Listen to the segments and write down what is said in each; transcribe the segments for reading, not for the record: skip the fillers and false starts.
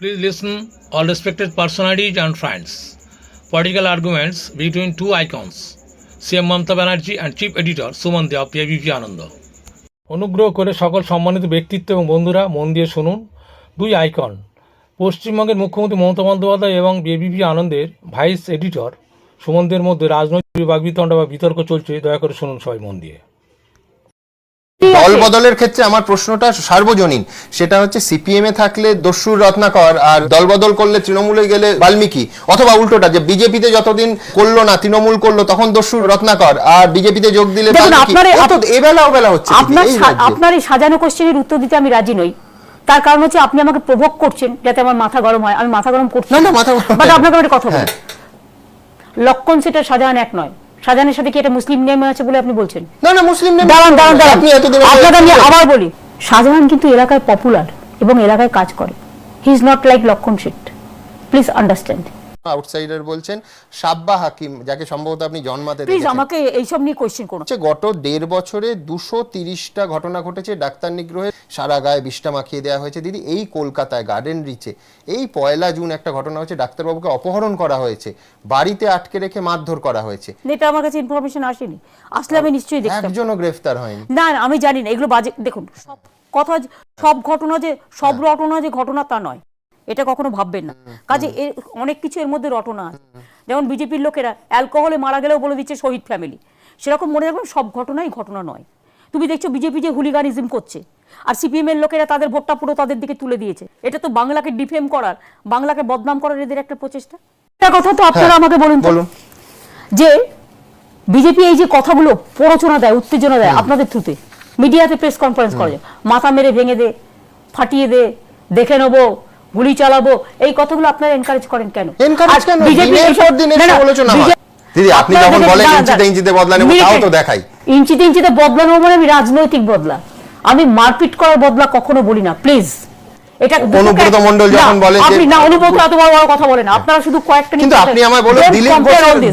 Please listen, all respected personalities and friends. Political arguments between two icons, CM Mamata Banerjee and Chief Editor Suman Dea of ABP Ananda. অনুগ্রহ করে সকল সম্মানিত ব্যক্তিত্ব এবং বন্ধুরা মন দিয়ে শুনুন। দুই আইকন, পশ্চিমবঙ্গের মুখ্যমন্ত্রী মমতা বন্দ্যোপাধ্যায় এবং এবিপি আনন্দের ভাইস এডিটর সুমনদের মধ্যে রাজনৈতিক বাগবিতণ্ডা বা বিতর্ক চলছে। দয়া করে শুনুন সবাই মন দিয়ে। দল বদলের ক্ষেত্রে আমার প্রশ্নটা সার্বজনীন, সেটা হচ্ছে সিপিএম এ থাকলে দস্যুর রত্নাকর আর দল বদল করলে তৃণমূলে গেলে বাল্মীকি, অথবা উল্টোটা যে বিজেপিতে যতদিন করলো না তৃণমূল করলো তখন দস্যুর রত্নাকর আর বিজেপিতে যোগ দিলে এবেলা ওবেলা হচ্ছে। আপনার এই সাজানো কোশ্চেনের উত্তর দিতে আমি রাজি নই। তার কারণ হচ্ছে আপনি আমাকে প্রভোগ করছেন যাতে আমার মাথা গরম হয়। আমি মাথা গরম করছি না, বাট আপনাকে একটা কথা বলি, লক্ষণ সেটা শাহজাহান এক নয়। শাহজাহানের সাথে কি এটা মুসলিম নেম আছে বলে আপনি বলছেন? না না, মুসলিম নেম। আপনাকে আমি আবার বলি, শাহজাহান কিন্তু এলাকায় পপুলার এবং এলাকায় কাজ করে। হি ইজ নট লাইক লক্ষণ শেঠ, প্লিজ আন্ডারস্ট্যান্ড। আউটসাইডার বলছেন সাব্বা হাকিম, যাকে সম্ভবত আপনি জন্মাতে দেখেছেন। প্লিজ আমাকে এইসব নিয়ে কোশ্চেন করুন। গত 1.5 বছরে 230টা ঘটনা ঘটেছে ডাক্তার নিগ্রহে, সারা গায়ে বিষটা মাখিয়ে দেওয়া হয়েছে। দিদি, এই কলকাতায় গার্ডেন রিচে এই 1 জুন একটা ঘটনা হয়েছে, ডাক্তারবাবুকে অপহরণ করা হয়েছে, বাড়িতে আটকে রেখে মারধর করা হয়েছে। এটা আমার কাছে ইনফরমেশন আসেনি, আসলে আমি নিশ্চয়ই দেখতাম। একজনও গ্রেফতার হয়নি। না আমি জানি না, এগুলো বাজে। দেখুন, সব কথা সব ঘটনা যে সব রটনা যে ঘটনা তা নয়, এটা কখনো ভাববেন না। কাজে অনেক কিছু এর মধ্যে রটনা আছে। যেমন বিজেপির লোকেরা অ্যালকোহলে মারা গেলেও বলে দিচ্ছে শহীদ ফ্যামিলি, সেরকম মনে রাখবেন সব ঘটনাই ঘটনা নয়। তুমি দেখছো বিজেপি যে হুলিগানিজম করছে, আর সিপিএম এর লোকেরা তাদের ভোটটা পুরো তাদের দিকে তুলে দিয়েছে। এটা তো বাংলাকে ডিফেম করার, বাংলাকে বদনাম করার এদের একটা প্রচেষ্টা। একটা কথা তো আপনারা আমাকে বলুন যে বিজেপি এই যে কথাগুলো প্ররোচনা দেয়, উত্তেজনা দেয় আপনাদের থ্রুতে, মিডিয়াতে প্রেস কনফারেন্স করে, মাথা মেরে ভেঙে দে, ফাটিয়ে দে, দেখে নেবো, গুলি চালাবো, এই কথাগুলো আপনারা এনকারেজ করেন কেন? আপনি যখন বলেন ইঞ্চিতে ইঞ্চিতে বদলানো, তাও তো দেখাই ইঞ্চিতে ইঞ্চিতে বদলানো মানে আমি রাজনৈতিক বদলা, আমি মারপিট করার বদলা কখনো বলি না। প্লিজ, এটা অনুব্রত মণ্ডল যখন বলেন যে আপনি না, অনুব্রত এত বড় বড় কথা বলেন, আপনারা শুধু কয়েকটা। কিন্তু আপনি আমায় বলেন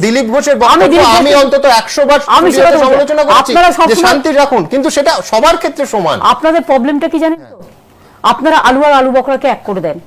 দিলীপ ঘোষের বক্তব্য আমি অন্তত 100 বার আমি সমালোচনা করছি যে শান্তি রাখুন, কিন্তু সেটা সবার ক্ষেত্রে সমান। আপনাদের প্রবলেমটা কি জানেন তো? আপনারা আলু আর আলু বকরাকে এক করে দেন।